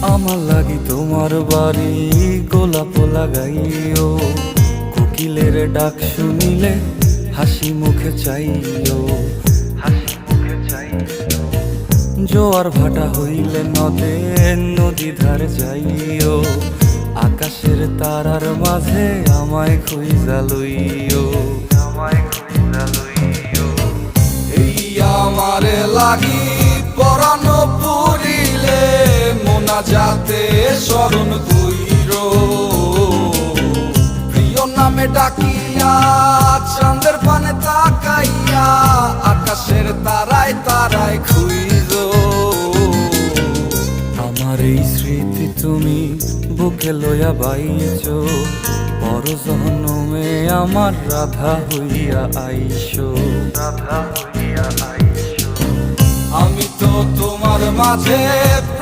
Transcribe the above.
আমার লাগি তোমার বাড়ি গোলাপ লাগাইও, কোকিলের ডাক শুনিলে হাসি মুখে চাইও, হাসি মুখে চাইও। জোয়ার ভাটা হইলে নদে নদী ধারে যাইও, আকাশের তারার মাঝে আমায় খুঁজা লইও, আমায় খুঁজা লইও। এই আমারে লাগি পরানো পুরিলে মোনাজাতে স্মরণ কইরো, প্রিয় নামে ডাকিয়া চাঁদের পানে তাকাইয়া আকাশের তারায় তারায় খুইরো। আমার এই স্মৃতি তুমি বুকে লইয়া বাইছো, বড় জনমে আমার রাধা হইয়া আইসো, রাধা হইয়া আইসো। আমি তো তোমার মাঝে